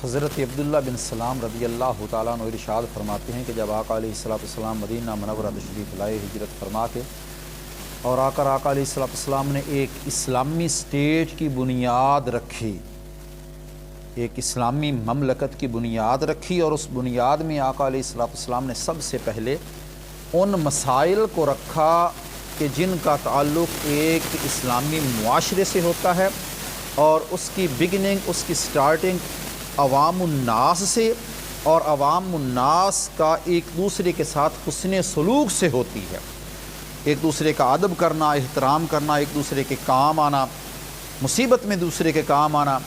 حضرت عبداللہ بن سلام رضی اللہ تعالیٰ عنہ ارشاد فرماتے ہیں کہ جب آقا علیہ السلام مدینہ منورہ تشریف لائے ہجرت فرما کے، اور آ کر آقا علیہ السلام نے ایک اسلامی اسٹیٹ کی بنیاد رکھی، ایک اسلامی مملکت کی بنیاد رکھی، اور اس بنیاد میں آقا علیہ السلام نے سب سے پہلے ان مسائل کو رکھا کہ جن کا تعلق ایک اسلامی معاشرے سے ہوتا ہے، اور اس کی بگننگ، اس کی سٹارٹنگ عوام الناس سے، اور عوام الناس کا ایک دوسرے کے ساتھ حسن سلوک سے ہوتی ہے، ایک دوسرے کا ادب کرنا، احترام کرنا، ایک دوسرے کے کام آنا، مصیبت میں دوسرے کے کام آنا،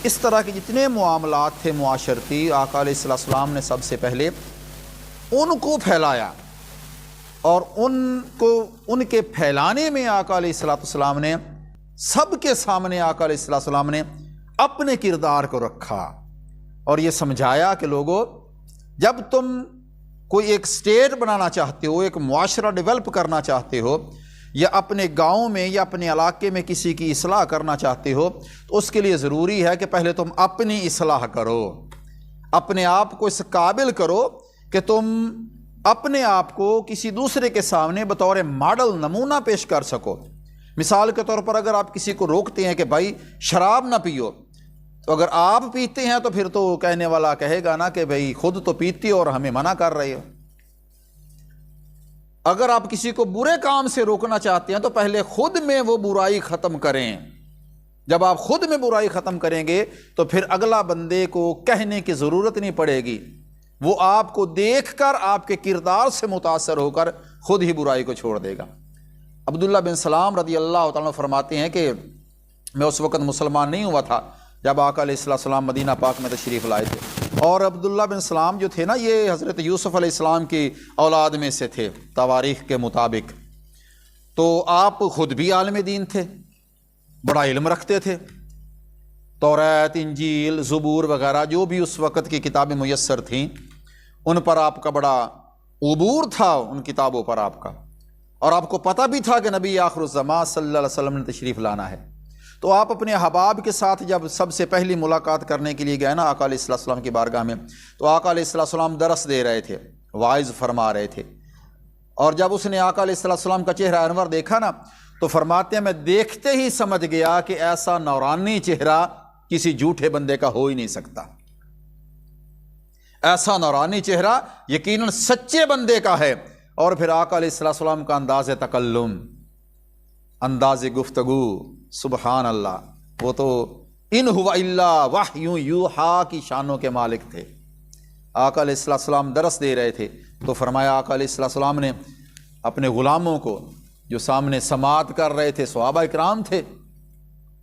اس طرح کے جتنے معاملات تھے معاشرتی، آقا علیہ السلام نے سب سے پہلے ان کو پھیلایا، اور ان کے پھیلانے میں آقا علیہ السلام نے سب کے سامنے آقا علیہ السلام نے اپنے کردار کو رکھا، اور یہ سمجھایا کہ لوگوں، جب تم کوئی ایک سٹیٹ بنانا چاہتے ہو، ایک معاشرہ ڈیولپ کرنا چاہتے ہو، یا اپنے گاؤں میں یا اپنے علاقے میں کسی کی اصلاح کرنا چاہتے ہو، تو اس کے لیے ضروری ہے کہ پہلے تم اپنی اصلاح کرو، اپنے آپ کو اس قابل کرو کہ تم اپنے آپ کو کسی دوسرے کے سامنے بطور ماڈل نمونہ پیش کر سکو۔ مثال کے طور پر اگر آپ کسی کو روکتے ہیں کہ بھائی شراب نہ پیو، تو اگر آپ پیتے ہیں تو پھر تو کہنے والا کہے گا نا کہ بھائی خود تو پیتی ہو اور ہمیں منع کر رہے ہو۔ اگر آپ کسی کو برے کام سے روکنا چاہتے ہیں تو پہلے خود میں وہ برائی ختم کریں۔ جب آپ خود میں برائی ختم کریں گے تو پھر اگلا بندے کو کہنے کی ضرورت نہیں پڑے گی، وہ آپ کو دیکھ کر، آپ کے کردار سے متاثر ہو کر خود ہی برائی کو چھوڑ دے گا۔ عبداللہ بن سلام رضی اللہ تعالیٰ فرماتے ہیں کہ میں اس وقت مسلمان نہیں ہوا تھا جب آقا علیہ السلام مدینہ پاک میں تشریف لائے تھے، اور عبداللہ بن سلام جو تھے نا، یہ حضرت یوسف علیہ السلام کی اولاد میں سے تھے تواریخ کے مطابق، تو آپ خود بھی عالم دین تھے، بڑا علم رکھتے تھے، توریت، انجیل، زبور وغیرہ جو بھی اس وقت کی کتابیں میسر تھیں، ان پر آپ کا بڑا عبور تھا، ان کتابوں پر آپ کا، اور آپ کو پتہ بھی تھا کہ نبی آخر الزمان صلی اللہ علیہ وسلم نے تشریف لانا ہے۔ تو آپ اپنے احباب کے ساتھ جب سب سے پہلی ملاقات کرنے کے لیے گئے نا آقا علیہ السلام کی بارگاہ میں، تو آقا علیہ السلام درس دے رہے تھے، واعظ فرما رہے تھے، اور جب اس نے آقا علیہ السلام کا چہرہ انور دیکھا نا، تو فرماتے ہیں میں دیکھتے ہی سمجھ گیا کہ ایسا نورانی چہرہ کسی جھوٹے بندے کا ہو ہی نہیں سکتا، ایسا نورانی چہرہ یقیناً سچے بندے کا ہے۔ اور پھر آقا علیہ السلام کا انداز تکلم، انداز گفتگو، سبحان اللہ، وہ تو ان ہوا الا وحی یوحا کی شانوں کے مالک تھے۔ آقا علیہ السلام درس دے رہے تھے تو فرمایا آقا علیہ السلام نے اپنے غلاموں کو جو سامنے سماعت کر رہے تھے، صحابہ اکرام تھے،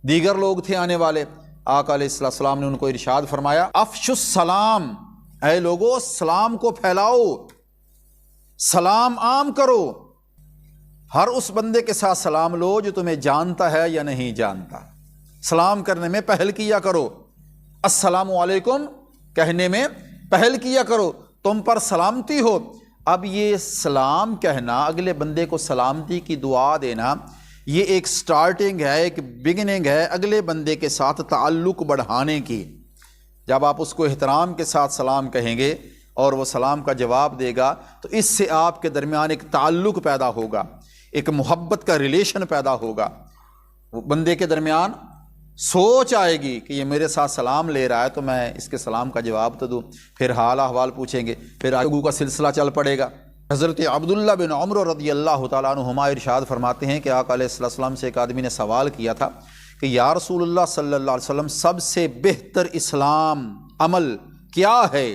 دیگر لوگ تھے آنے والے، آقا علیہ السلام نے ان کو ارشاد فرمایا افشوا السلام، اے لوگو سلام کو پھیلاؤ، سلام عام کرو، ہر اس بندے کے ساتھ سلام لو جو تمہیں جانتا ہے یا نہیں جانتا، سلام کرنے میں پہل کیا کرو، السلام علیکم کہنے میں پہل کیا کرو، تم پر سلامتی ہو۔ اب یہ سلام کہنا، اگلے بندے کو سلامتی کی دعا دینا، یہ ایک سٹارٹنگ ہے، ایک بگننگ ہے اگلے بندے کے ساتھ تعلق بڑھانے کی۔ جب آپ اس کو احترام کے ساتھ سلام کہیں گے اور وہ سلام کا جواب دے گا تو اس سے آپ کے درمیان ایک تعلق پیدا ہوگا، ایک محبت کا ریلیشن پیدا ہوگا، وہ بندے کے درمیان سوچ آئے گی کہ یہ میرے ساتھ سلام لے رہا ہے تو میں اس کے سلام کا جواب تو دوں، پھر حال احوال پوچھیں گے، پھر آگے کا سلسلہ چل پڑے گا۔ حضرت عبداللہ بن عمر رضی اللہ تعالیٰ عنہما ارشاد فرماتے ہیں کہ آقا علیہ السلام سے ایک آدمی نے سوال کیا تھا کہ یا رسول اللہ صلی اللہ علیہ وسلم، سب سے بہتر اسلام عمل کیا ہے؟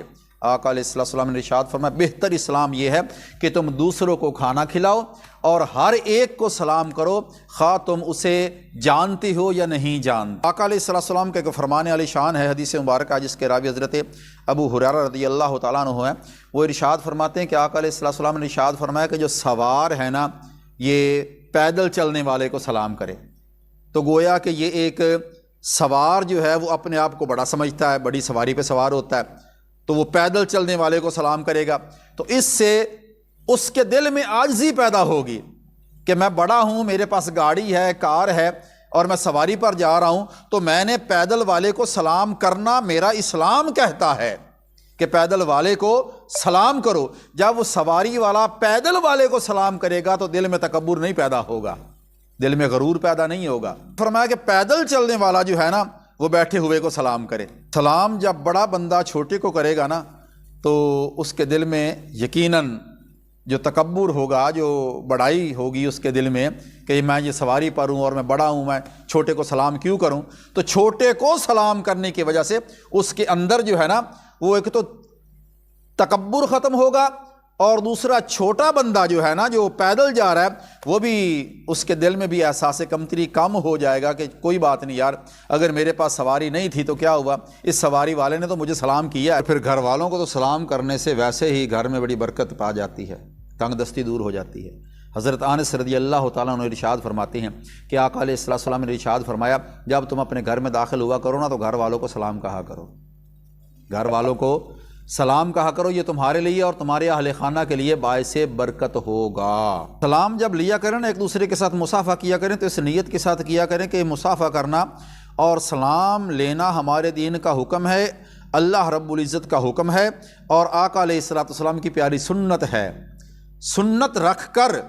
آقا علیہ السلام نے ارشاد فرمایا بہتر اسلام یہ ہے کہ تم دوسروں کو کھانا کھلاؤ اور ہر ایک کو سلام کرو، خواہ تم اسے جانتے ہو یا نہیں جانتے۔ آقا علیہ السلام کا ایک فرمان علی شان ہے، حدیث مبارکہ جس کے راوی حضرت ابو ہریرہ رضی اللہ تعالیٰ عنہ ہیں، وہ ارشاد فرماتے ہیں کہ آقا علیہ السلام نے ارشاد فرمایا کہ جو سوار ہے نا، یہ پیدل چلنے والے کو سلام کرے، تو گویا کہ یہ ایک سوار جو ہے وہ اپنے آپ کو بڑا سمجھتا ہے، بڑی سواری پہ سوار ہوتا ہے، تو وہ پیدل چلنے والے کو سلام کرے گا، تو اس سے اس کے دل میں عاجزی پیدا ہوگی کہ میں بڑا ہوں، میرے پاس گاڑی ہے، کار ہے، اور میں سواری پر جا رہا ہوں تو میں نے پیدل والے کو سلام کرنا میرا اسلام کہتا ہے کہ پیدل والے کو سلام کرو۔ جب وہ سواری والا پیدل والے کو سلام کرے گا تو دل میں تکبر نہیں پیدا ہوگا، دل میں غرور پیدا نہیں ہوگا۔ فرمایا کہ پیدل چلنے والا جو ہے نا وہ بیٹھے ہوئے کو سلام کرے۔ سلام جب بڑا بندہ چھوٹے کو کرے گا نا تو اس کے دل میں یقیناً جو تکبر ہوگا، جو بڑائی ہوگی اس کے دل میں کہ میں یہ سواری پر ہوں اور میں بڑا ہوں، میں چھوٹے کو سلام کیوں کروں؟ تو چھوٹے کو سلام کرنے کی وجہ سے اس کے اندر جو ہے نا وہ ایک تو تکبر ختم ہوگا، اور دوسرا چھوٹا بندہ جو ہے نا جو پیدل جا رہا ہے وہ بھی اس کے دل میں بھی احساس کمتری کم ہو جائے گا کہ کوئی بات نہیں یار، اگر میرے پاس سواری نہیں تھی تو کیا ہوا، اس سواری والے نے تو مجھے سلام کیا ہے۔ پھر گھر والوں کو تو سلام کرنے سے ویسے ہی گھر میں بڑی برکت پا جاتی ہے، تنگ دستی دور ہو جاتی ہے۔ حضرت انس رضی اللہ تعالیٰ عنہ ارشاد فرماتے ہیں کہ آقا علیہ السلام نے ارشاد فرمایا جب تم اپنے گھر میں داخل ہوا کرو نا تو گھر والوں کو سلام کہا کرو، گھر والوں کو سلام کہا کرو، یہ تمہارے لیے اور تمہارے اہل خانہ کے لیے باعث برکت ہوگا۔ سلام جب لیا کریں نا ایک دوسرے کے ساتھ مصافحہ کیا کریں تو اس نیت کے ساتھ کیا کریں کہ مصافحہ کرنا اور سلام لینا ہمارے دین کا حکم ہے، اللہ رب العزت کا حکم ہے، اور آقا علیہ السلام کی پیاری سنت ہے۔ سنت رکھ کر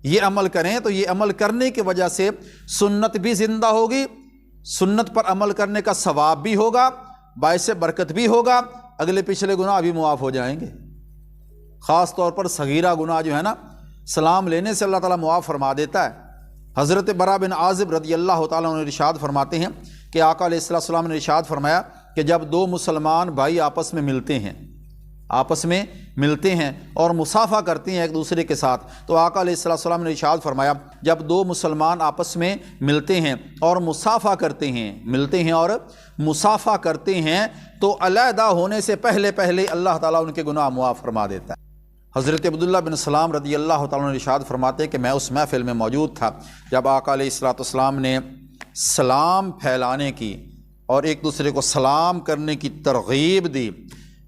یہ عمل کریں تو یہ عمل کرنے کی وجہ سے سنت بھی زندہ ہوگی، سنت پر عمل کرنے کا ثواب بھی ہوگا، باعث برکت بھی ہوگا، اگلے پچھلے گناہ بھی معاف ہو جائیں گے۔ خاص طور پر صغیرہ گناہ جو ہے نا سلام لینے سے اللہ تعالیٰ معاف فرما دیتا ہے۔ حضرت برا بن عازب رضی اللہ تعالیٰ عنہ ارشاد فرماتے ہیں کہ آقا علیہ السلام نے ارشاد فرمایا کہ جب دو مسلمان بھائی آپس میں ملتے ہیں اور مصافحہ کرتے ہیں ایک دوسرے کے ساتھ، تو آقا علیہ السلام نے ارشاد فرمایا جب دو مسلمان آپس میں ملتے ہیں اور مصافحہ کرتے ہیں تو علیحدہ ہونے سے پہلے اللہ تعالیٰ ان کے گناہ معاف فرما دیتا ہے۔ حضرت عبداللہ بن سلام رضی اللہ تعالیٰ عنہ ارشاد فرماتے ہیں کہ میں اس محفل میں موجود تھا جب آقا علیہ السلام نے سلام پھیلانے کی اور ایک دوسرے کو سلام کرنے کی ترغیب دی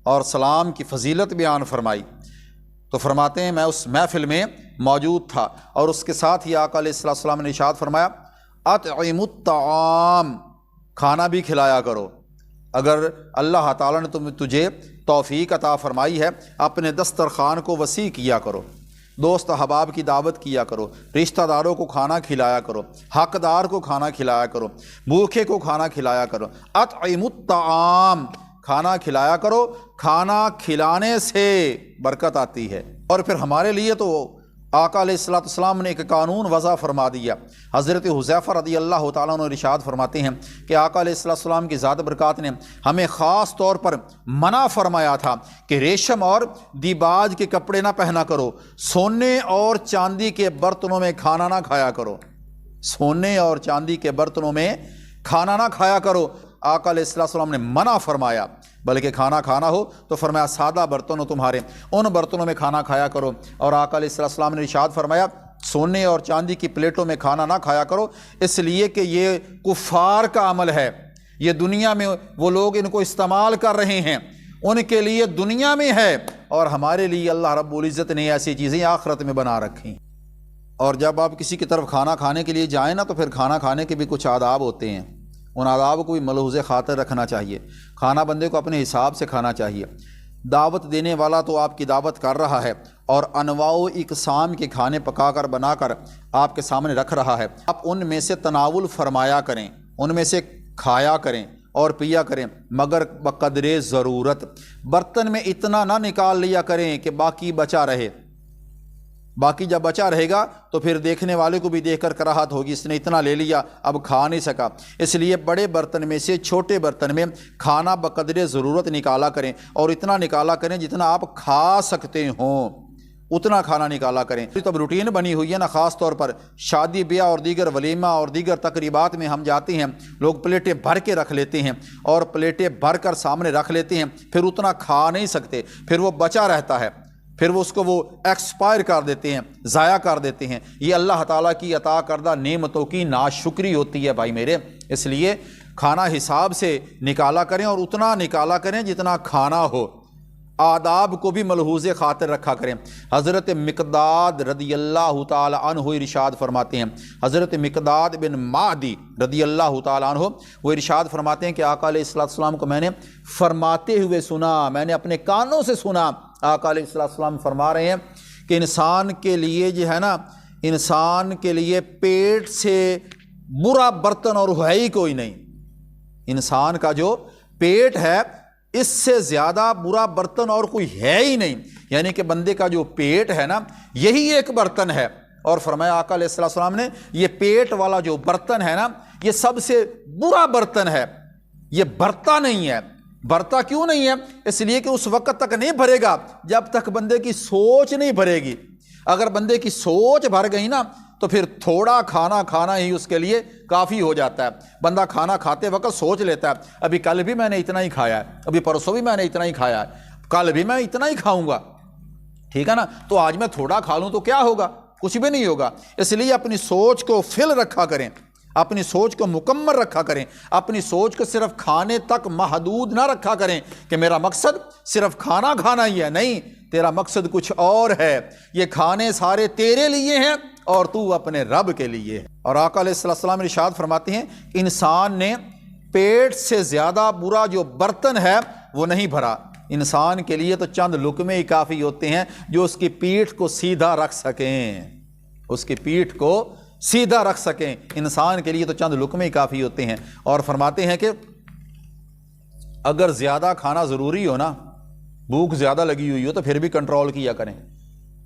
اور سلام کی فضیلت بیان فرمائی، تو فرماتے ہیں میں اس محفل میں موجود تھا اور اس کے ساتھ ہی آقا علیہ السلام نے ارشاد فرمایا اطعم الطعام، کھانا بھی کھلایا کرو۔ اگر اللہ تعالیٰ نے تجھے توفیق عطا فرمائی ہے اپنے دسترخوان کو وسیع کیا کرو، دوست احباب کی دعوت کیا کرو، رشتہ داروں کو کھانا کھلایا کرو، حقدار کو کھانا کھلایا کرو، بھوکے کو کھانا کھلایا کرو۔ اطعم الطعام، کھانا کھلایا کرو، کھانا کھلانے سے برکت آتی ہے۔ اور پھر ہمارے لیے تو آقا علیہ السلام نے ایک قانون وضع فرما دیا۔ حضرت حذیفہ رضی اللہ تعالیٰ عنہ ارشاد فرماتے ہیں کہ آقا علیہ السلام کی ذات برکات نے ہمیں خاص طور پر منع فرمایا تھا کہ ریشم اور دیباج کے کپڑے نہ پہنا کرو، سونے اور چاندی کے برتنوں میں کھانا نہ کھایا کرو، سونے اور چاندی کے برتنوں میں کھانا نہ کھایا کرو، آقا علیہ السلام نے منع فرمایا۔ بلکہ کھانا کھانا ہو تو فرمایا سادہ برتن ہو تمہارے، ان برتنوں میں کھانا کھایا کرو۔ اور آقا علیہ السلام نے ارشاد فرمایا سونے اور چاندی کی پلیٹوں میں کھانا نہ کھایا کرو، اس لیے کہ یہ کفار کا عمل ہے، یہ دنیا میں وہ لوگ ان کو استعمال کر رہے ہیں، ان کے لیے دنیا میں ہے، اور ہمارے لیے اللہ رب العزت نے ایسی چیزیں آخرت میں بنا رکھی۔ اور جب آپ کسی کی طرف کھانا کھانے کے لیے جائیں نا تو پھر کھانا کھانے کے بھی کچھ آداب ہوتے ہیں، ان آداب کو بھی ملحوظ خاطر رکھنا چاہیے۔ کھانا بندے کو اپنے حساب سے کھانا چاہیے۔ دعوت دینے والا تو آپ کی دعوت کر رہا ہے اور انواع و اقسام کے کھانے پکا کر بنا کر آپ کے سامنے رکھ رہا ہے، آپ ان میں سے تناول فرمایا کریں، ان میں سے کھایا کریں اور پیا کریں، مگر بقدر ضرورت۔ برتن میں اتنا نہ نکال لیا کریں کہ باقی بچا رہے، باقی جب بچا رہے گا تو پھر دیکھنے والے کو بھی دیکھ کر کراہت ہوگی، اس نے اتنا لے لیا اب کھا نہیں سکا۔ اس لیے بڑے برتن میں سے چھوٹے برتن میں کھانا بقدر ضرورت نکالا کریں، اور اتنا نکالا کریں جتنا آپ کھا سکتے ہوں، اتنا کھانا نکالا کریں۔ تو اب روٹین بنی ہوئی ہے نا، خاص طور پر شادی بیاہ اور دیگر ولیمہ اور دیگر تقریبات میں ہم جاتے ہیں، لوگ پلیٹیں بھر کے رکھ لیتے ہیں اور پلیٹیں بھر کر سامنے رکھ لیتے ہیں، پھر اتنا کھا نہیں سکتے، پھر وہ بچا رہتا ہے، پھر وہ اس کو ایکسپائر کر دیتے ہیں، ضائع کر دیتے ہیں۔ یہ اللہ تعالیٰ کی عطا کردہ نعمتوں کی ناشکری ہوتی ہے بھائی میرے۔ اس لیے کھانا حساب سے نکالا کریں اور اتنا نکالا کریں جتنا کھانا ہو۔ آداب کو بھی ملحوظ خاطر رکھا کریں۔ حضرت مقداد رضی اللہ تعالی عنہ ارشاد فرماتے ہیں، حضرت مقداد بن معدی رضی اللہ تعالی عنہ وہ ارشاد فرماتے ہیں کہ آقا علیہ السلام کو میں نے فرماتے ہوئے سنا، میں نے اپنے کانوں سے سنا۔ آقا علیہ السلام فرما رہے ہیں کہ انسان کے لیے جو ہے نا، انسان کے لیے پیٹ سے برا برتن اور ہے ہی کوئی نہیں۔ انسان کا جو پیٹ ہے اس سے زیادہ برا برتن اور کوئی ہے ہی نہیں، یعنی کہ بندے کا جو پیٹ ہے نا یہی ایک برتن ہے۔ اور فرمایا آقا علیہ السلام نے یہ پیٹ والا جو برتن ہے نا یہ سب سے برا برتن ہے، یہ بھرتا نہیں ہے۔ بھرتا کیوں نہیں ہے؟ اس لیے کہ اس وقت تک نہیں بھرے گا جب تک بندے کی سوچ نہیں بھرے گی۔ اگر بندے کی سوچ بھر گئی نا تو پھر تھوڑا کھانا کھانا ہی اس کے لیے کافی ہو جاتا ہے۔ بندہ کھانا کھاتے وقت سوچ لیتا ہے ابھی کل بھی میں نے اتنا ہی کھایا ہے، ابھی پرسوں بھی میں نے اتنا ہی کھایا ہے، کل بھی میں اتنا ہی کھاؤں گا، ٹھیک ہے نا، تو آج میں تھوڑا کھا لوں تو کیا ہوگا؟ کچھ بھی نہیں ہوگا۔ اس لیے اپنی سوچ کو فل رکھا کریں، اپنی سوچ کو مکمل رکھا کریں، اپنی سوچ کو صرف کھانے تک محدود نہ رکھا کریں کہ میرا مقصد صرف کھانا کھانا ہی ہے۔ نہیں، تیرا مقصد کچھ اور ہے، یہ کھانے سارے تیرے لیے ہیں اور تو اپنے رب کے لیے ہے۔ اور آقا علیہ السلام ارشاد فرماتے ہیں کہ انسان نے پیٹ سے زیادہ برا جو برتن ہے وہ نہیں بھرا۔ انسان کے لیے تو چند لقمے ہی کافی ہوتے ہیں جو اس کی پیٹھ کو سیدھا رکھ سکیں، اس کی پیٹھ کو سیدھا رکھ سکیں۔ انسان کے لیے تو چند لقمے ہی کافی ہوتے ہیں۔ اور فرماتے ہیں کہ اگر زیادہ کھانا ضروری ہو نا، بھوک زیادہ لگی ہوئی ہو تو پھر بھی کنٹرول کیا کریں۔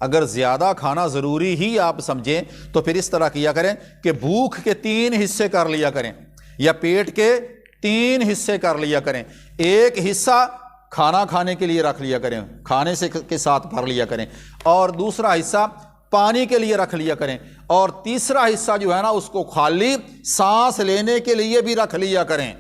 اگر زیادہ کھانا ضروری ہی آپ سمجھیں تو پھر اس طرح کیا کریں کہ بھوک کے 3 حصے کر لیا کریں، یا پیٹ کے 3 حصے کر لیا کریں۔ ایک حصہ کھانا کھانے کے لیے رکھ لیا کریں، کھانے سے کے ساتھ بھر لیا کریں، اور دوسرا حصہ پانی کے لیے رکھ لیا کریں، اور تیسرا حصہ جو ہے نا اس کو خالی سانس لینے کے لیے بھی رکھ لیا کریں۔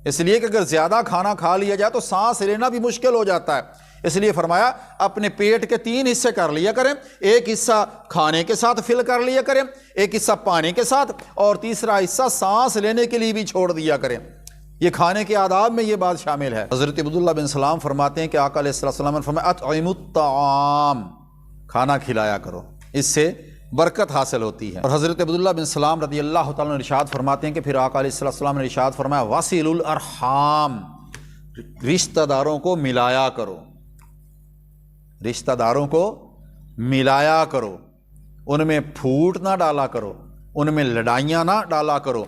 اس لیے کہ اگر زیادہ کھانا کھا لیا جائے تو سانس لینا بھی مشکل ہو جاتا ہے۔ اس لیے فرمایا اپنے پیٹ کے 3 حصے کر لیا کریں، ایک حصہ کھانے کے ساتھ فل کر لیا کریں، ایک حصہ پانی کے ساتھ، اور تیسرا حصہ سانس لینے کے لیے بھی چھوڑ دیا کریں۔ یہ کھانے کے آداب میں یہ بات شامل ہے۔ حضرت عبداللہ بن سلام فرماتے ہیں کہ آقا علیہ السلام نے فرمایا اطعموا الطعام، کھانا کھلایا کرو، اس سے برکت حاصل ہوتی ہے۔ اور حضرت عبداللہ بن سلام رضی اللہ تعالیٰ عنہ ارشاد فرماتے ہیں کہ پھر آقا علیہ السلام نے ارشاد فرمایا وصلوا الارحام، رشتہ داروں کو ملایا کرو، رشتہ داروں کو ملایا کرو، ان میں پھوٹ نہ ڈالا کرو، ان میں لڑائیاں نہ ڈالا کرو،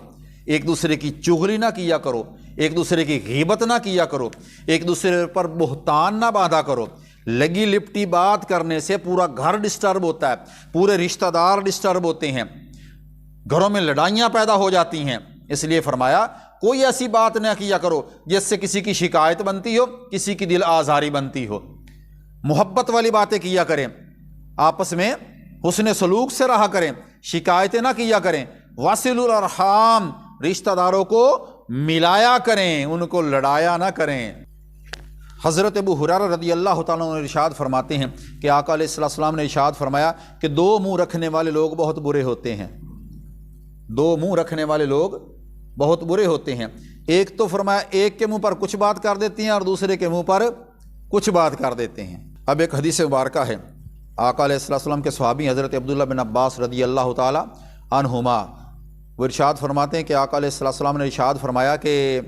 ایک دوسرے کی چغلی نہ کیا کرو، ایک دوسرے کی غیبت نہ کیا کرو، ایک دوسرے پر بہتان نہ باندھا کرو۔ لگی لپٹی بات کرنے سے پورا گھر ڈسٹرب ہوتا ہے، پورے رشتہ دار ڈسٹرب ہوتے ہیں، گھروں میں لڑائیاں پیدا ہو جاتی ہیں۔ اس لیے فرمایا کوئی ایسی بات نہ کیا کرو جس سے کسی کی شکایت بنتی ہو، کسی کی دل آزاری بنتی ہو۔ محبت والی باتیں کیا کریں، آپس میں حسن سلوک سے رہا کریں، شکایتیں نہ کیا کریں۔ وصلوا الارحام، رشتہ داروں کو ملایا کریں، ان کو لڑایا نہ کریں۔ حضرت ابو ہریرہ رضی اللہ تعالیٰ عنہ ارشاد فرماتے ہیں کہ آقا علیہ السلام نے ارشاد فرمایا کہ 2 منہ رکھنے والے لوگ بہت برے ہوتے ہیں، 2 منہ رکھنے والے لوگ بہت برے ہوتے ہیں۔ ایک تو فرمایا ایک کے منہ پر کچھ بات کر دیتے ہیں اور دوسرے کے منہ پر کچھ بات کر دیتے ہیں۔ اب ایک حدیث مبارکہ ہے، آقا علیہ السلام کے صحابی حضرت عبداللہ بن عباس رضی اللہ تعالیٰ عنہما وہ ارشاد فرماتے ہیں کہ آقا علیہ السلام نے ارشاد فرمایا کہ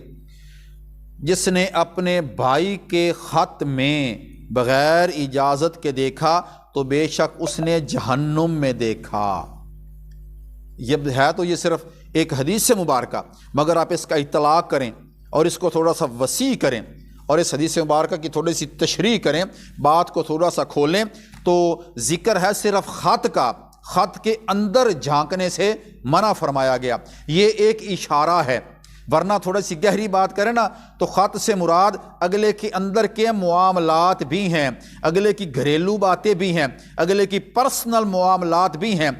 جس نے اپنے بھائی کے خط میں بغیر اجازت کے دیکھا تو بے شک اس نے جہنم میں دیکھا۔ یہ ہے تو یہ صرف ایک حدیث سے مبارکہ، مگر آپ اس کا اطلاق کریں اور اس کو تھوڑا سا وسیع کریں اور اس حدیث مبارکہ کی تھوڑی سی تشریح کریں، بات کو تھوڑا سا کھولیں تو ذکر ہے صرف خط کا، خط کے اندر جھانکنے سے منع فرمایا گیا، یہ ایک اشارہ ہے۔ ورنہ تھوڑی سی گہری بات کریں نا تو خط سے مراد اگلے کے اندر کے معاملات بھی ہیں، اگلے کی گھریلو باتیں بھی ہیں، اگلے کی پرسنل معاملات بھی ہیں،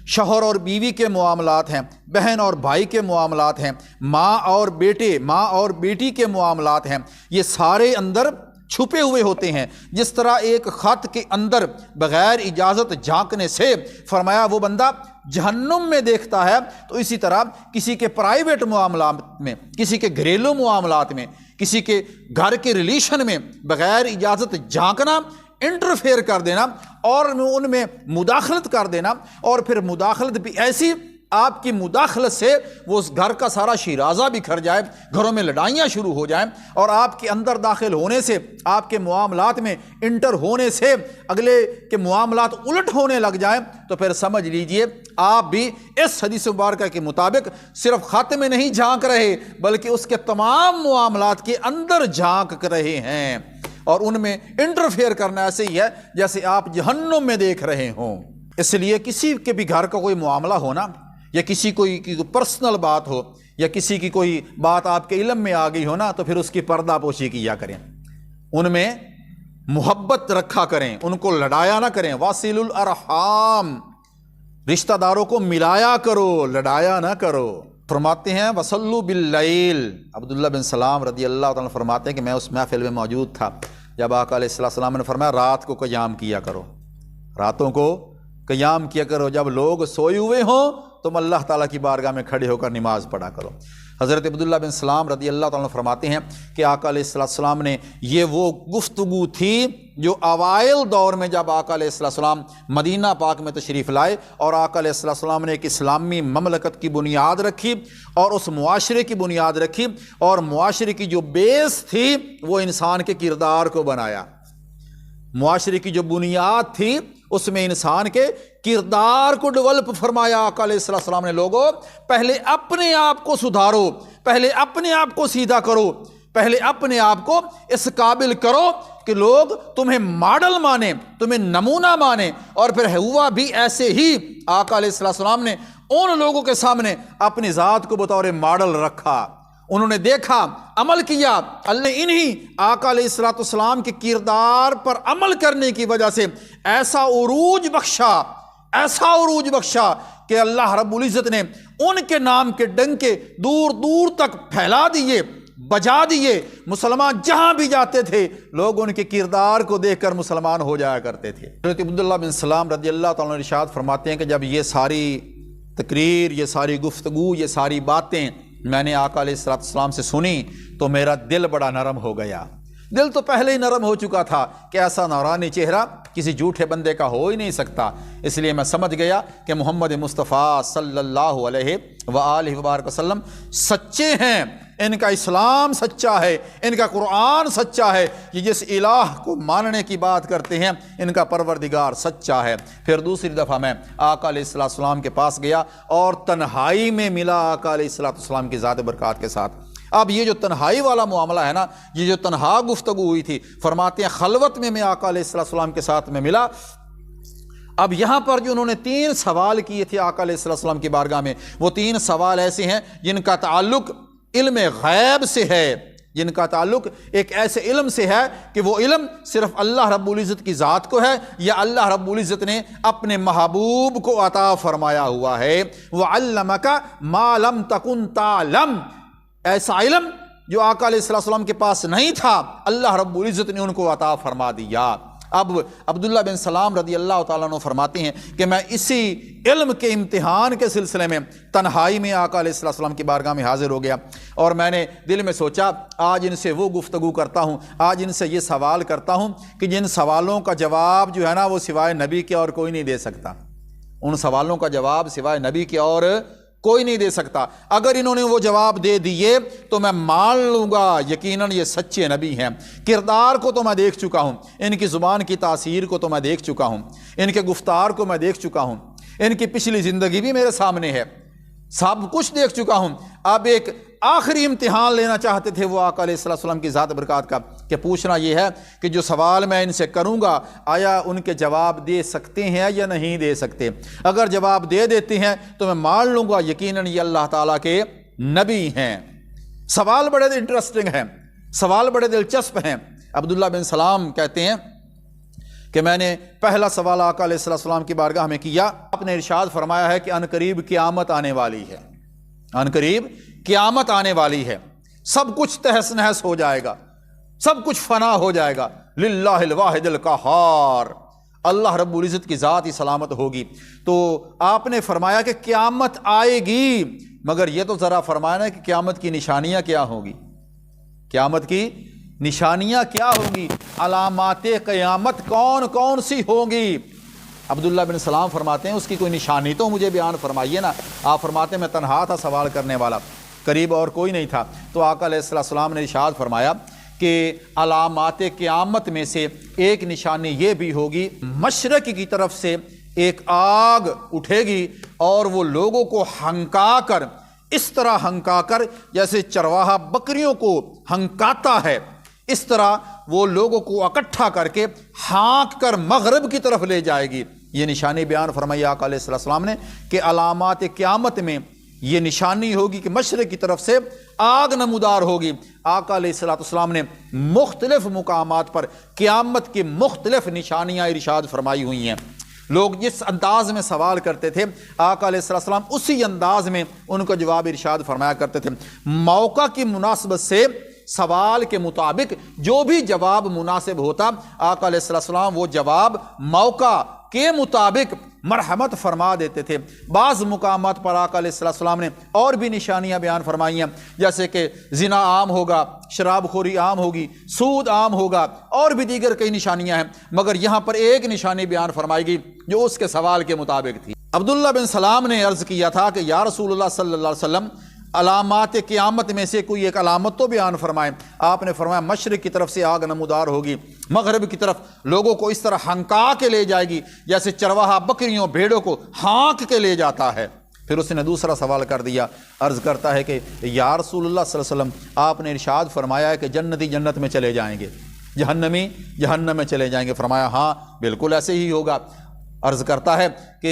شوہر اور بیوی کے معاملات ہیں، بہن اور بھائی کے معاملات ہیں، ماں اور بیٹے، ماں اور بیٹی کے معاملات ہیں، یہ سارے اندر چھپے ہوئے ہوتے ہیں۔ جس طرح ایک خط کے اندر بغیر اجازت جھانکنے سے فرمایا وہ بندہ جہنم میں دیکھتا ہے، تو اسی طرح کسی کے پرائیویٹ معاملات میں، کسی کے گھریلو معاملات میں، کسی کے گھر کے ریلیشن میں بغیر اجازت جھانکنا، انٹرفیئر کر دینا اور ان میں مداخلت کر دینا، اور پھر مداخلت بھی ایسی آپ کی مداخلت سے وہ اس گھر کا سارا شیرازہ بکھر جائے، گھروں میں لڑائیاں شروع ہو جائیں، اور آپ کے اندر داخل ہونے سے، آپ کے معاملات میں انٹر ہونے سے اگلے کے معاملات الٹ ہونے لگ جائیں، تو پھر سمجھ لیجئے آپ بھی اس حدیث مبارکہ کے مطابق صرف خط میں نہیں جھانک رہے بلکہ اس کے تمام معاملات کے اندر جھانک رہے ہیں، اور ان میں انٹرفیئر کرنا ایسے ہی ہے جیسے آپ جہنم میں دیکھ رہے ہوں۔ اس لیے کسی کے بھی گھر کا کوئی معاملہ ہونا، یا کسی کی پرسنل بات ہو، یا کسی کی کوئی بات آپ کے علم میں آ گئی ہو نا، تو پھر اس کی پردہ پوشی کیا کریں، ان میں محبت رکھا کریں، ان کو لڑایا نہ کریں۔ واصل الارحام، رشتہ داروں کو ملایا کرو، لڑایا نہ کرو۔ فرماتے ہیں وصلوا باللیل، عبداللہ بن سلام رضی اللہ تعالیٰ فرماتے ہیں کہ میں اس محفل میں موجود تھا جب آقا علیہ السلام نے فرمایا رات کو قیام کیا کرو، راتوں کو قیام کیا کرو، جب لوگ سوئے ہوئے ہوں تم اللہ تعالیٰ کی بارگاہ میں کھڑے ہو کر نماز پڑھا کرو۔ حضرت عبداللہ بن سلام رضی اللہ تعالیٰ فرماتے ہیں کہ آقا علیہ السلام نے یہ وہ گفتگو تھی جو اوائل دور میں جب آقا علیہ السلام مدینہ پاک میں تشریف لائے اور آقا علیہ السلام نے ایک اسلامی مملکت کی بنیاد رکھی اور اس معاشرے کی بنیاد رکھی، اور معاشرے کی جو بیس تھی وہ انسان کے کردار کو بنایا۔ معاشرے کی جو بنیاد تھی اس میں انسان کے کردار کو ڈیولپ فرمایا آقا علیہ السلام نے۔ لوگوں پہلے اپنے آپ کو سدھارو، پہلے اپنے آپ کو سیدھا کرو، پہلے اپنے آپ کو اس قابل کرو کہ لوگ تمہیں ماڈل مانیں، تمہیں نمونہ مانیں۔ اور پھر ہوا بھی ایسے ہی، آقا علیہ السلام نے ان لوگوں کے سامنے اپنی ذات کو بطور ماڈل رکھا، انہوں نے دیکھا، عمل کیا۔ اللہ نے انہی آقا علیہ السلام کے کردار پر عمل کرنے کی وجہ سے ایسا عروج بخشا کہ اللہ رب العزت نے ان کے نام کے ڈنکے دور دور تک پھیلا دیے، بجا دیے۔ مسلمان جہاں بھی جاتے تھے لوگ ان کے کردار کو دیکھ کر مسلمان ہو جایا کرتے تھے۔ حضرت عبداللہ بن سلام رضی اللہ تعالیٰ عنہ ارشاد فرماتے ہیں کہ جب یہ ساری تقریر، یہ ساری گفتگو، یہ ساری باتیں میں نے آقا علیہ السلام سے سنی تو میرا دل بڑا نرم ہو گیا۔ دل تو پہلے ہی نرم ہو چکا تھا کہ ایسا نورانی چہرہ کسی جھوٹے بندے کا ہو ہی نہیں سکتا۔ اس لیے میں سمجھ گیا کہ محمد مصطفیٰ صلی اللہ علیہ وآلہ وبارک وسلم سچے ہیں، ان کا اسلام سچا ہے، ان کا قرآن سچا ہے، یہ جس الہ کو ماننے کی بات کرتے ہیں ان کا پروردگار سچا ہے۔ پھر دوسری دفعہ میں آقا علیہ السلام کے پاس گیا اور تنہائی میں ملا آقا علیہ السلام کی ذات برکات کے ساتھ۔ اب یہ جو تنہائی والا معاملہ ہے نا، یہ جو تنہا گفتگو ہوئی تھی، فرماتے ہیں خلوت میں آقا علیہ السلام کے ساتھ میں ملا۔ اب یہاں پر جو انہوں نے 3 سوال کیے تھے آقا علیہ السلام کی بارگاہ میں، وہ 3 سوال ایسے ہیں جن کا تعلق علم غیب سے ہے، جن کا تعلق ایک ایسے علم سے ہے کہ وہ علم صرف اللہ رب العزت کی ذات کو ہے یا اللہ رب العزت نے اپنے محبوب کو عطا فرمایا ہوا ہے۔ وَعَلَّمَكَ مَا لَمْ تَكُنْ تَعْلَمْ، ایسا علم جو آقا علیہ السلام کے پاس نہیں تھا اللہ رب العزت نے ان کو عطا فرما دیا۔ اب عبداللہ بن سلام رضی اللہ تعالیٰ عنہ فرماتے ہیں کہ میں اسی علم کے امتحان کے سلسلے میں تنہائی میں آقا علیہ السلام کی بارگاہ میں حاضر ہو گیا، اور میں نے دل میں سوچا آج ان سے وہ گفتگو کرتا ہوں، آج ان سے یہ سوال کرتا ہوں کہ جن سوالوں کا جواب جو ہے نا وہ سوائے نبی کے اور کوئی نہیں دے سکتا۔ ان سوالوں کا جواب سوائے نبی کے اور کوئی نہیں دے سکتا۔ اگر انہوں نے وہ جواب دے دیے تو میں مان لوں گا یقیناً یہ سچے نبی ہیں۔ کردار کو تو میں دیکھ چکا ہوں، ان کی زبان کی تاثیر کو تو میں دیکھ چکا ہوں، ان کے گفتار کو میں دیکھ چکا ہوں، ان کی پچھلی زندگی بھی میرے سامنے ہے، سب کچھ دیکھ چکا ہوں۔ اب ایک آخری امتحان لینا چاہتے تھے وہ آقا علیہ السلام کی ذات برکات کا، کہ پوچھنا یہ ہے کہ جو سوال میں ان سے کروں گا آیا ان کے جواب دے سکتے ہیں یا نہیں دے سکتے۔ اگر جواب دے دیتے ہیں تو میں مان لوں گا یقیناً یہ اللہ تعالیٰ کے نبی ہیں۔ سوال بڑے انٹرسٹنگ ہیں، سوال بڑے دلچسپ ہیں۔ عبداللہ بن سلام کہتے ہیں کہ میں نے پہلا سوال آقا علیہ السلام کی بارگاہ میں کیا، آپ نے ارشاد فرمایا ہے کہ عنقریب قیامت آنے والی ہے، عنقریب قیامت آنے والی ہے، سب کچھ تہس نہس ہو جائے گا، سب کچھ فنا ہو جائے گا۔ للہ الواحد القہار، اللہ رب العزت کی ذات ہی سلامت ہوگی۔ تو آپ نے فرمایا کہ قیامت آئے گی، مگر یہ تو ذرا فرمایا نا کہ قیامت کی نشانیاں کیا ہوگی، قیامت کی نشانیاں کیا ہوگی، علامات قیامت کون کون سی ہوں گی؟ عبداللہ بن سلام فرماتے ہیں اس کی کوئی نشانی تو مجھے بیان فرمائیے نا۔ آپ فرماتے ہیں میں تنہا تھا سوال کرنے والا، قریب اور کوئی نہیں تھا، تو آقا علیہ السلام نے ارشاد فرمایا کہ علامات قیامت میں سے ایک نشانی یہ بھی ہوگی، مشرق کی طرف سے ایک آگ اٹھے گی اور وہ لوگوں کو ہنکا کر، اس طرح ہنکا کر جیسے چرواہا بکریوں کو ہنکاتا ہے، اس طرح وہ لوگوں کو اکٹھا کر کے ہانک کر مغرب کی طرف لے جائے گی۔ یہ نشانی بیان فرمائی آقا علیہ السلام نے کہ علامات قیامت میں یہ نشانی ہوگی کہ مشرق کی طرف سے آگ نمودار ہوگی۔ آقا علیہ السلام نے مختلف مقامات پر قیامت کی مختلف نشانیاں ارشاد فرمائی ہوئی ہیں۔ لوگ جس انداز میں سوال کرتے تھے آقا علیہ السلام اسی انداز میں ان کو جواب ارشاد فرمایا کرتے تھے۔ موقع کی مناسبت سے سوال کے مطابق جو بھی جواب مناسب ہوتا آقا علیہ السلام وہ جواب موقع کے مطابق مرحمت فرما دیتے تھے۔ بعض مقامات پر آقا علیہ السلام نے اور بھی نشانیاں بیان فرمائی ہیں، جیسے کہ زنا عام ہوگا، شراب خوری عام ہوگی، سود عام ہوگا، اور بھی دیگر کئی نشانیاں ہیں، مگر یہاں پر ایک نشانی بیان فرمائی گئی جو اس کے سوال کے مطابق تھی۔ عبداللہ بن سلام نے عرض کیا تھا کہ یا رسول اللہ صلی اللہ علیہ وسلم علامات قیامت میں سے کوئی ایک علامت تو بیان فرمائیں۔ آپ نے فرمایا مشرق کی طرف سے آگ نمودار ہوگی، مغرب کی طرف لوگوں کو اس طرح ہنکا کے لے جائے گی جیسے چرواہا بکریوں بھیڑوں کو ہانک کے لے جاتا ہے۔ پھر اس نے دوسرا سوال کر دیا، عرض کرتا ہے کہ یا رسول اللہ صلی اللہ علیہ وسلم آپ نے ارشاد فرمایا ہے کہ جنتی جنت میں چلے جائیں گے، جہنمی جہنم میں چلے جائیں گے۔ فرمایا ہاں بالکل ایسے ہی ہوگا۔ عرض کرتا ہے کہ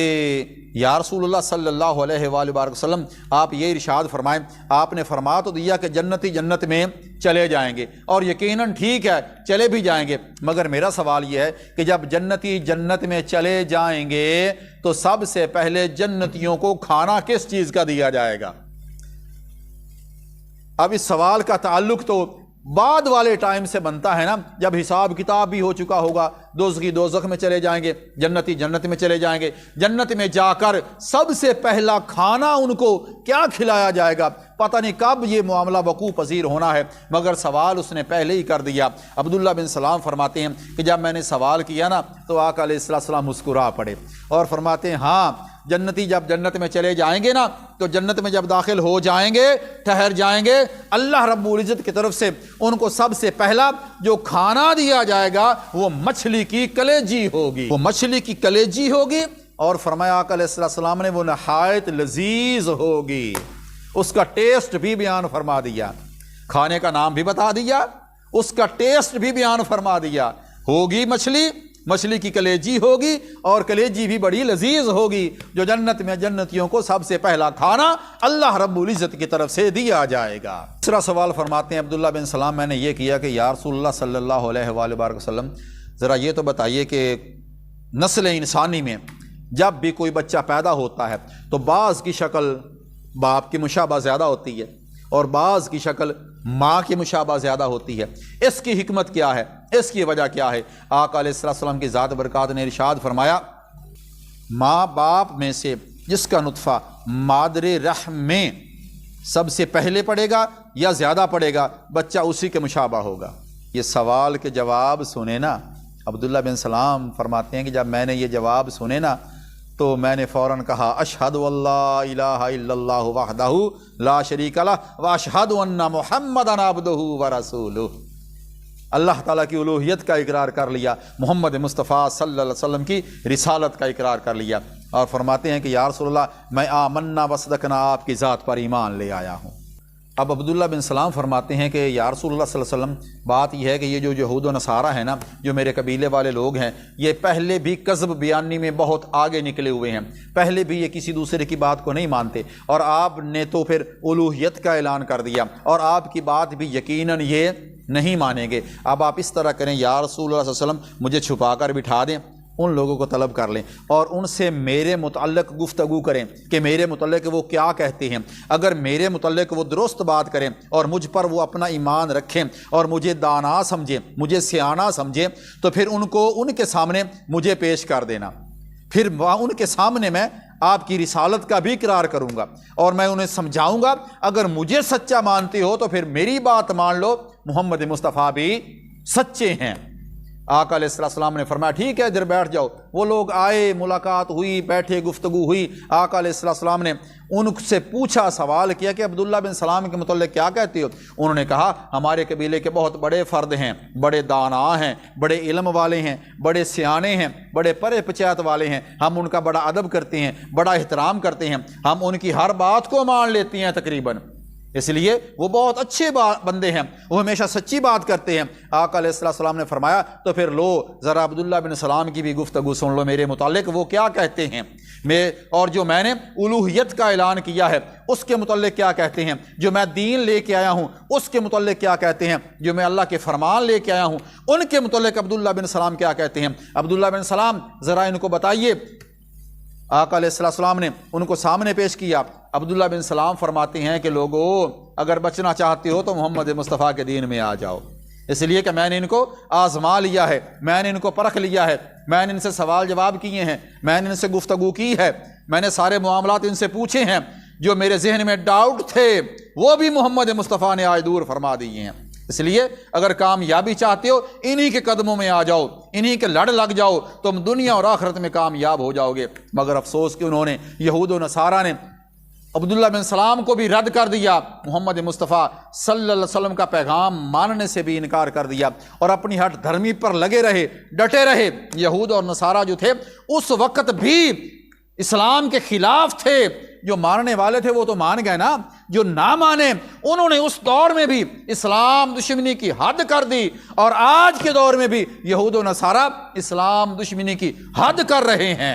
یا رسول اللہ صلی اللہ علیہ وآلہ وسلم آپ یہ ارشاد فرمائیں، آپ نے فرما تو دیا کہ جنتی جنت میں چلے جائیں گے، اور یقیناً ٹھیک ہے چلے بھی جائیں گے، مگر میرا سوال یہ ہے کہ جب جنتی جنت میں چلے جائیں گے تو سب سے پہلے جنتیوں کو کھانا کس چیز کا دیا جائے گا؟ اب اس سوال کا تعلق تو بعد والے ٹائم سے بنتا ہے نا، جب حساب کتاب بھی ہو چکا ہوگا، دوزخی دوزخ میں چلے جائیں گے، جنتی جنت میں چلے جائیں گے، جنت میں جا کر سب سے پہلا کھانا ان کو کیا کھلایا جائے گا، پتہ نہیں کب یہ معاملہ وقوع پذیر ہونا ہے، مگر سوال اس نے پہلے ہی کر دیا۔ عبداللہ بن سلام فرماتے ہیں کہ جب میں نے سوال کیا نا تو آقا علیہ السلام مسکرا پڑے اور فرماتے ہیں ہاں جنتی جب جنت میں چلے جائیں گے نا تو جنت میں جب داخل ہو جائیں گے، ٹھہر جائیں گے، اللہ رب العزت کی طرف سے ان کو سب سے پہلا جو کھانا دیا جائے گا وہ مچھلی کی کلیجی ہوگی، وہ مچھلی کی کلیجی ہوگی، اور فرمایا آقا علیہ السلام نے وہ نہایت لذیذ ہوگی، اس کا ٹیسٹ بھی بیان فرما دیا، کھانے کا نام بھی بتا دیا، اس کا ٹیسٹ بھی بیان فرما دیا، ہوگی مچھلی کی کلیجی ہوگی، اور کلیجی بھی بڑی لذیذ ہوگی جو جنت میں جنتیوں کو سب سے پہلا کھانا اللہ رب العزت کی طرف سے دیا جائے گا۔ دوسرا سوال فرماتے ہیں عبداللہ بن سلام میں نے یہ کیا کہ یا رسول اللہ صلی اللہ علیہ وآلہ وسلم ذرا یہ تو بتائیے کہ نسل انسانی میں جب بھی کوئی بچہ پیدا ہوتا ہے تو بعض کی شکل باپ کی مشابہ زیادہ ہوتی ہے اور بعض کی شکل ماں کی مشابہ زیادہ ہوتی ہے، اس کی حکمت کیا ہے، اس کی وجہ کیا ہے؟ آقا علیہ السلام کی ذات برکات نے ارشاد فرمایا ماں باپ میں سے جس کا نطفہ مادر رحم میں سب سے پہلے پڑے گا یا زیادہ پڑے گا بچہ اسی کے مشابہ ہوگا۔ یہ سوال کے جواب سنے نا، عبداللہ بن سلام فرماتے ہیں کہ جب میں نے یہ جواب سنے نا تو میں نے فوراً کہا اشہد اللہ الہ الا اللہ وحدہ لا شریک لہ واشہد ان محمدًا عبدہ ورسولہ۔ اللہ تعالیٰ کی الوہیت کا اقرار کر لیا، محمد مصطفیٰ صلی اللہ علیہ وسلم کی رسالت کا اقرار کر لیا، اور فرماتے ہیں کہ یا رسول اللہ میں آمنا وصدقنا آپ کی ذات پر ایمان لے آیا ہوں۔ اب عبداللہ بن سلام فرماتے ہیں کہ یا رسول اللہ صلی اللہ علیہ وسلم بات یہ ہے کہ یہ جو یہود و نصارہ ہیں نا، جو میرے قبیلے والے لوگ ہیں، یہ پہلے بھی کذب بیانی میں بہت آگے نکلے ہوئے ہیں، پہلے بھی یہ کسی دوسرے کی بات کو نہیں مانتے، اور آپ نے تو پھر الوہیت کا اعلان کر دیا اور آپ کی بات بھی یقیناً یہ نہیں مانیں گے۔ اب آپ اس طرح کریں یا رسول اللہ صلی اللہ علیہ وسلم مجھے چھپا کر بٹھا دیں، ان لوگوں کو طلب کر لیں اور ان سے میرے متعلق گفتگو کریں کہ میرے متعلق وہ کیا کہتے ہیں، اگر میرے متعلق وہ درست بات کریں اور مجھ پر وہ اپنا ایمان رکھیں اور مجھے دانا سمجھیں، مجھے سیانا سمجھیں، تو پھر ان کو ان کے سامنے مجھے پیش کر دینا، پھر ان کے سامنے میں آپ کی رسالت کا بھی اقرار کروں گا اور میں انہیں سمجھاؤں گا، اگر مجھے سچا مانتے ہو تو پھر میری بات مان لو، محمد مصطفیٰ بھی سچے ہیں۔ آقا علیہ السلام نے فرمایا ٹھیک ہے ادھر بیٹھ جاؤ۔ وہ لوگ آئے، ملاقات ہوئی، بیٹھے، گفتگو ہوئی۔ آقا علیہ السلام نے ان سے پوچھا، سوال کیا کہ عبداللہ بن سلام کے متعلق کیا کہتے ہو؟ انہوں نے کہا ہمارے قبیلے کے بہت بڑے فرد ہیں، بڑے دانا ہیں، بڑے علم والے ہیں، بڑے سیانے ہیں، بڑے پرے پچیات والے ہیں، ہم ان کا بڑا ادب کرتے ہیں، بڑا احترام کرتے ہیں، ہم ان کی ہر بات کو مان لیتے ہیں تقریباً، اس لیے وہ بہت اچھے بندے ہیں، وہ ہمیشہ سچی بات کرتے ہیں۔ آقا علیہ السلام نے فرمایا تو پھر لو ذرا عبداللہ بن سلام کی بھی گفتگو سن لو میرے متعلق، وہ کیا کہتے ہیں، اور جو میں نے الوہیت کا اعلان کیا ہے اس کے متعلق کیا کہتے ہیں، جو میں دین لے کے آیا ہوں اس کے متعلق کیا کہتے ہیں، جو میں اللہ کے فرمان لے کے آیا ہوں ان کے متعلق عبداللہ بن سلام کیا کہتے ہیں۔ عبداللہ بن سلام ذرا ان کو بتائیے۔ آقا علیہ السلام نے ان کو سامنے پیش کیا۔ عبداللہ بن سلام فرماتے ہیں کہ لوگو اگر بچنا چاہتے ہو تو محمد مصطفیٰ کے دین میں آ جاؤ، اس لیے کہ میں نے ان کو آزما لیا ہے، میں نے ان کو پرکھ لیا ہے، میں نے ان سے سوال جواب کیے ہیں، میں نے ان سے گفتگو کی ہے، میں نے سارے معاملات ان سے پوچھے ہیں، جو میرے ذہن میں ڈاؤٹ تھے وہ بھی محمد مصطفیٰ نے آج دور فرما دیے ہیں۔ اس لیے اگر کامیابی چاہتے ہو انہی کے قدموں میں آ جاؤ، انہی کے لڑ لگ جاؤ، تم دنیا اور آخرت میں کامیاب ہو جاؤ گے۔ مگر افسوس کہ انہوں نے، یہود و نصارہ نے عبداللہ بن سلام کو بھی رد کر دیا، محمد مصطفیٰ صلی اللہ علیہ وسلم کا پیغام ماننے سے بھی انکار کر دیا اور اپنی ہٹ دھرمی پر لگے رہے، ڈٹے رہے۔ یہود اور نصارہ جو تھے اس وقت بھی اسلام کے خلاف تھے، جو ماننے والے تھے وہ تو مان گئے نا، جو نہ مانے انہوں نے اس دور میں بھی اسلام دشمنی کی حد کر دی، اور آج کے دور میں بھی یہود و نصارہ اسلام دشمنی کی حد کر رہے ہیں۔